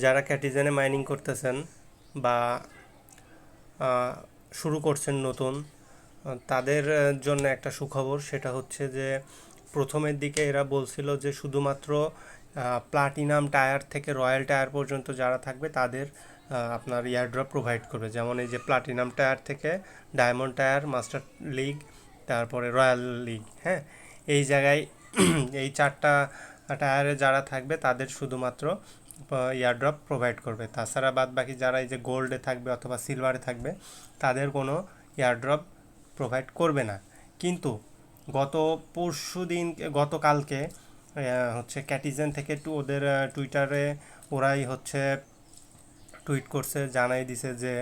যারা ক্যাটিজেনে মাইনিং করতেছেন বা শুরু করছেন নতুন, তাদের জন্য একটা সুখবর, সেটা হচ্ছে যে প্রথমের দিকে এরা বলছিল যে শুধুমাত্র প্লাটিনাম টায়ার থেকে রয়্যাল টায়ার পর্যন্ত যারা থাকবে তাদের আপনার ইয়ারড্রপ প্রোভাইড করবে। যেমন এই যে প্লাটিনাম টায়ার থেকে ডায়মন্ড টায়ার, মাস্টার লিগ, তারপরে রয়্যাল লিগ, হ্যাঁ, এই জায়গায় এই চারটা টায়ারে যারা থাকবে তাদের শুধুমাত্র ইয়ারড্রপ প্রোভাইড করবে। তাছাড়া বাদ বাকি যারা এই যে গোল্ডে থাকবে অথবা সিলভারে থাকবে তাদের কোনো ইয়ারড্রপ প্রোভাইড করবে না। কিন্তু গত পরশু দিন, গতকালকে হচ্ছে ক্যাটিজেন থেকে ওদের টুইটারে ওরাই হচ্ছে টুইট করছে, জানাই দিছে যে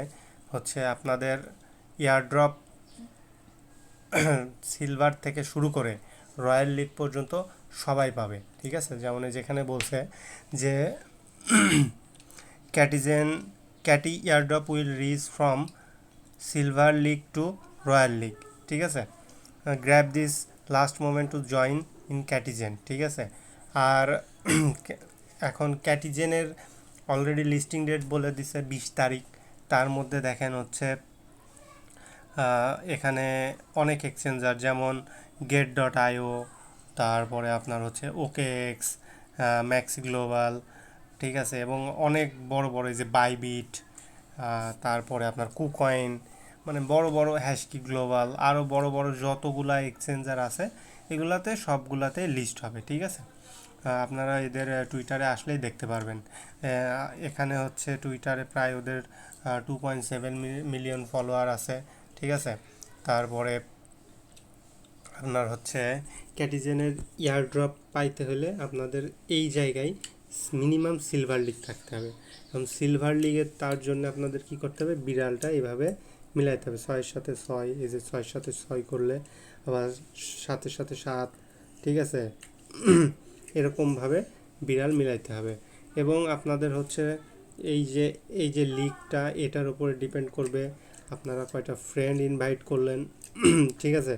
হচ্ছে আপনাদের ইয়ারড্রপ সিলভার থেকে শুরু করে রয়্যাল লিগ পর্যন্ত সবাই পাবে, ঠিক আছে। যেমন যেখানে বলছে যে ক্যাটিজেন ক্যাটি airdrop will reach from silver league to royal league, ঠিক আছে। Grab this last moment to join in Catizen, ঠিক আছে। আর এখন ক্যাটিজেনের অলরেডি লিস্টিং ডেট বলে দিছে 20 তারিখ। তার মধ্যে দেখেন হচ্ছে এখানে অনেক এক্সচেঞ্জার যেমন get.io, তারপরে আপনার হচ্ছে OKX, ম্যাক্সি গ্লোবাল, ঠিক আছে, এবং অনেক বড় বড় এই যে বাইবিট, তারপরে আপনার কুকয়েন, মানে বড় বড় হ্যাশকি গ্লোবাল, আরও বড় বড় যতগুলা এক্সচেঞ্জার আছে এগুলাতে সবগুলাতে লিস্ট হবে, ঠিক আছে। আপনারা এদের টুইটারে আসলেই দেখতে পারবেন। এখানে হচ্ছে টুইটারে প্রায় ওদের 2.7 মিলিয়ন ফলোয়ার আছে, ঠিক আছে। তারপরে আপনার হচ্ছে ক্যাটিজেনের ইয়ারড্রপ পাইতে হলে আপনাদের এই জায়গায় মিনিমাম সিলভার লিগ থাকতে হবে। এবং সিলভার লিগের তার জন্য আপনাদের কি করতে হবে, বিড়ালটা এইভাবে মিলাইতে হবে, 6-এর সাথে 6, এই যে 6-এর সাথে 6 করলে আবার 7-এর সাথে 7, ঠিক আছে। এরকমভাবে বিড়াল মিলাইতে হবে। এবং আপনাদের হচ্ছে এই যে এই যে লিগটা, এটার উপরে ডিপেন্ড করবে আপনারা কয়টা ফ্রেন্ড ইনভাইট করলেন, ঠিক আছে।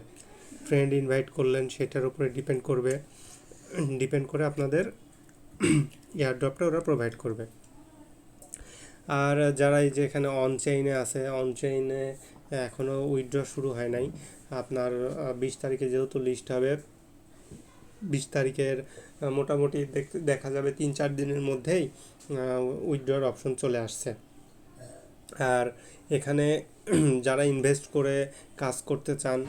ফ্রেন্ড ইনভাইট করলেন সেটার উপরে ডিপেন্ড করে আপনাদের এয়ারড্রপটা ওরা প্রোভাইড করবে। আর যারা এই যে এখানে অনচেইনে আছে, অনচেইনে এখনও উইথড্র শুরু হয় নাই। আপনার 20 তারিখে যেহেতু লিস্ট হবে, 20 তারিখের মোটামুটি দেখা যাবে 3-4 দিনের মধ্যেই উইথড্রর অপশন চলে আসছে। আর এখানে যারা ইনভেস্ট করে কাজ করতে চান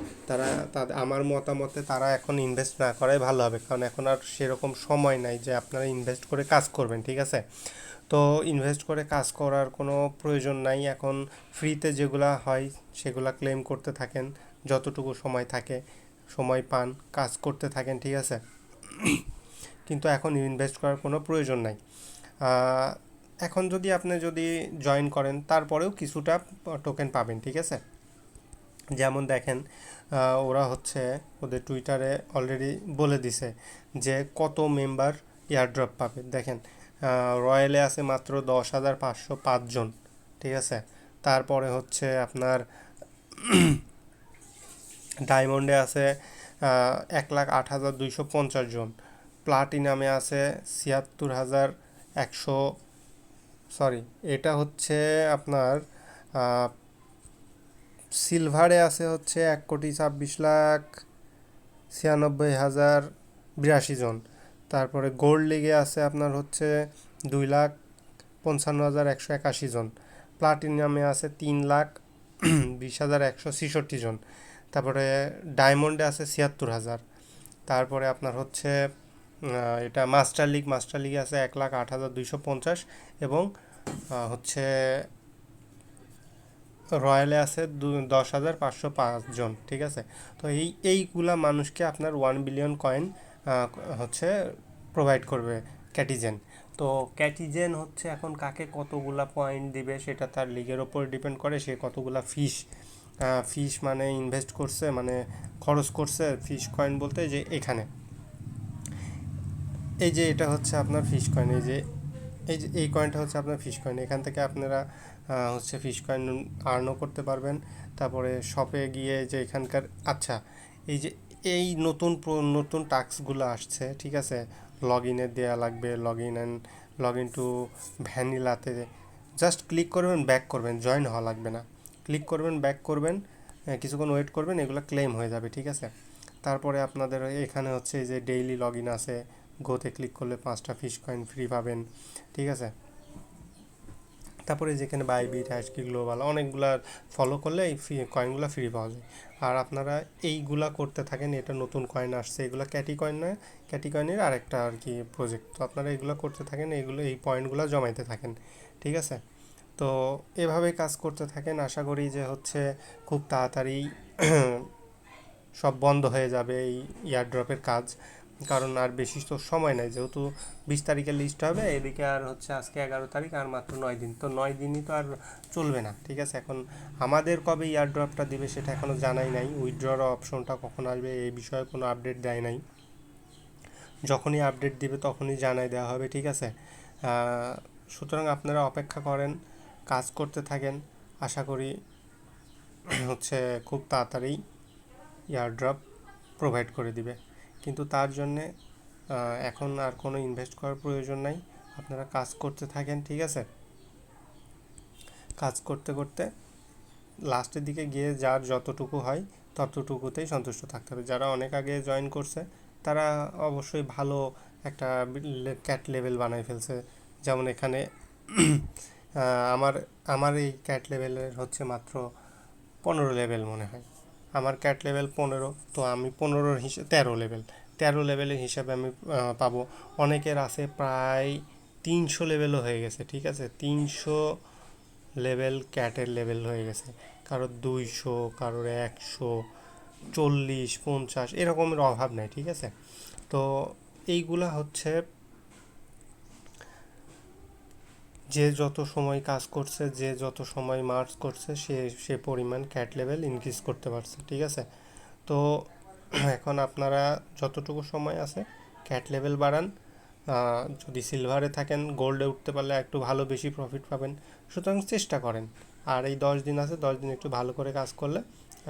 তাদের আমার মতামতে তারা এখন ইনভেস্ট না করাই ভালো হবে, কারণ এখন আর সেরকম সময় নাই যে আপনারা ইনভেস্ট করে কাজ করবেন, ঠিক আছে। তো ইনভেস্ট করে কাজ করার কোনো প্রয়োজন নাই। এখন ফ্রিতে যেগুলা হয় সেগুলা ক্লেম করতে থাকেন, যতটুকু সময় থাকে, সময় পান কাজ করতে থাকেন, ঠিক আছে। কিন্তু এখন ইনভেস্ট করার কোনো প্রয়োজন নাই। এখন আপনি জয়েন করেন তারপরেও কিছুটা টোকেন পাবেন, ঠিক আছে। যেমন দেখেন ওরা হচ্ছে ওদের টুইটারে অলরেডি বলে দিছে যে কত মেম্বার এয়ারড্রপ পাবে। দেখেন রয়্যালে আছে মাত্র 10,505 জন, ঠিক আছে। তারপরে হচ্ছে আপনার ডায়মন্ডে আছে 1,08,250 জন, প্লাটিনামে আছে 76,100, সরি এটা হচ্ছে আপনার সিলভারে আছে হচ্ছে 1,26,96,082 জন। তারপরে গোল্ড লিগে আছে আপনার হচ্ছে 2,55,181 জন। প্লাটিনামে আছে 3,20,166 জন। তারপরে ডায়মন্ডে আছে 76,000। তারপরে আপনার হচ্ছে এটা মাস্টার লিগে আছে 1,08,250, এবং হচ্ছে রয়্যালে আছে 10,505 জন, ঠিক আছে। তো এইগুলা মানুষকে আপনার 1 বিলিয়ন কয়েন হচ্ছে প্রোভাইড করবে ক্যাটিজেন। তো ক্যাটিজেন হচ্ছে এখন কাকে কতগুলা পয়েন্ট দিবে সেটা তার লিগের ওপর ডিপেন্ড করে, সে কতগুলা ফিশ মানে ইনভেস্ট করছে, মানে খরচ করছে। ফিশ কয়েন বলতে যে এখানে এই যে এটা হচ্ছে আপনার ফিশ কয়েন, এই কয়েনটা হচ্ছে আপনার ফিশ কয়েন। এখান থেকে আপনারা হচ্ছে ফিশ কয়েন আর্নও করতে পারবেন। তারপরে শপে গিয়ে যে এখানকার, আচ্ছা, এই যে এই নতুন নতুন টাস্কগুলো আসছে, ঠিক আছে। লগ ইনে দেওয়া লাগবে, log in and log in to ভ্যানিলাতে জাস্ট ক্লিক করবেন, ব্যাক করবেন, জয়েন হওয়া লাগবে না। ক্লিক করবেন, ব্যাক করবেন, কিছুক্ষণ ওয়েট করবেন, এগুলো ক্লেম হয়ে যাবে, ঠিক আছে। তারপরে আপনাদের এখানে হচ্ছে যে ডেইলি লগ ইন আছে, গোতে ক্লিক করলে 5টা ফিশ কয়েন ফ্রি পাবেন, ঠিক আছে। তারপরে যেখানে বাইবিট, হ্যাশকি, গ্লোবাল অনেকগুলা ফলো করলে এই ফ্রি কয়েনগুলো ফ্রি পাওয়া যায়। আর আপনারা এইগুলা করতে থাকেন, এটা নতুন কয়েন আসছে, এগুলো ক্যাটি কয়েন নয়, ক্যাটি কয়েনের আরেকটা আর কি প্রজেক্ট। তো আপনারা এগুলো করতে থাকেন, এগুলো এই পয়েন্টগুলো জমাইতে থাকেন, ঠিক আছে। তো এভাবে কাজ করতে থাকেন, আশা করি যে হচ্ছে খুব তাড়াতাড়ি সব বন্ধ হয়ে যাবে এই ইয়ারড্রপের কাজ। কারণ আর বেশি তো সময় নাই, যেহেতু 20 তারিখে লিস্ট হবে, এদিকে আর হচ্ছে আজকে 11 তারিখ, আর মাত্র 9 দিন, তো 9 দিনই তো আর চলবে না, ঠিক আছে। এখন আমাদের কবে ইয়ারড্রপটা দিবে সেটা এখনও জানাই নাই, উইথড্রর অপশনটা কখন আসবে এই বিষয়ে কোনো আপডেট দেয় নাই। যখনই আপডেট দিবে তখনই জানাই দেওয়া হবে, ঠিক আছে। সুতরাং আপনারা অপেক্ষা করেন, কাজ করতে থাকেন, আশা করি হচ্ছে খুব তাড়াতাড়ি ইয়ারড্রপ প্রোভাইড করে দিবে। কিন্তু তার জন্যে এখন আর কোনো ইনভেস্ট করার প্রয়োজন নাই, আপনারা কাজ করতে থাকেন, ঠিক আছে। কাজ করতে করতে লাস্টের দিকে গিয়ে যার যতটুকু হয় ততটুকুতেই সন্তুষ্ট থাকতে হবে। যারা অনেক আগে জয়েন করছে তারা অবশ্যই ভালো একটা ক্যাট লেভেল বানাই ফেলছে। যেমন এখানে আমার আমার এই ক্যাট লেভেলের হচ্ছে মাত্র 15 লেভেল মনে হয়, আমার ক্যাট লেভেল 15, তো আমি 15-র হিসেবে 13 লেভেল, 13 লেভেলের হিসাবে আমি পাবো। অনেকের আছে প্রায় 300 লেভেলও হয়ে গেছে, ঠিক আছে, 300 লেভেল ক্যাটের লেভেল হয়ে গেছে, কারোর 200, কারোর 100, 40, 50 এরকমের অভাব নাই, ঠিক আছে। তো এইগুলা হচ্ছে যে যত সময় কাজ করছে, যে যত সময় মার্চ করছে, সে পরিমাণ ক্যাট লেভেল ইনক্রিজ করতে পারছে, ঠিক আছে। তো এখন আপনারা যতটুকু সময় আছে ক্যাট লেভেল বাড়ান, যদি সিলভারে থাকেন গোল্ডে উঠতে পারলে একটু ভালো বেশি প্রফিট পাবেন, সুতরাং চেষ্টা করেন। আর এই 10 দিন আছে, 10 দিন একটু ভালো করে কাজ করলে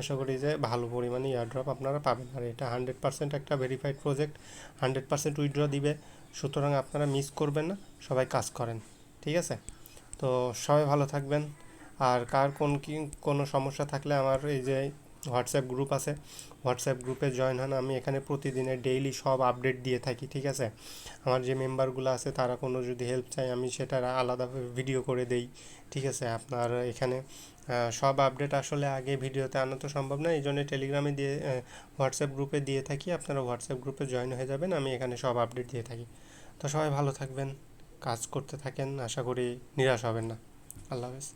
আশা করি যে ভালো পরিমাণে ইয়ারড্রপ আপনারা পাবেন। আর এটা 100% একটা ভেরিফাইড প্রজেক্ট, 100% উইথড্র দিবে, সুতরাং আপনারা মিস করবেন না, সবাই কাজ করেন, ঠিক আছে। তো সবাই ভালো থাকবেন। আর কার কোনো সমস্যা থাকলে আমার এই যে হোয়াটসঅ্যাপ গ্রুপ আছে, হোয়াটসঅ্যাপ গ্রুপে জয়েন হন, আমি এখানে প্রতিদিনের ডেইলি সব আপডেট দিয়ে থাকি, ঠিক আছে। আমার যে মেম্বারগুলো আছে তারা কোনো যদি হেল্প চায় আমি সেটা আলাদাভাবে ভিডিও করে দেই, ঠিক আছে। আপনার এখানে সব আপডেট আসলে আগে ভিডিওতে আনা তো সম্ভব না, এই জন্য টেলিগ্রামে দিয়ে হোয়াটসঅ্যাপ গ্রুপে দিয়ে থাকি, আপনারা হোয়াটসঅ্যাপ গ্রুপে জয়েন হয়ে যাবেন, আমি এখানে সব আপডেট দিয়ে থাকি। তো সবাই ভালো থাকবেন, কাজ করতে থাকেন, আশা করি নিরাশ হবেন না। আল্লাহ হাফেজ।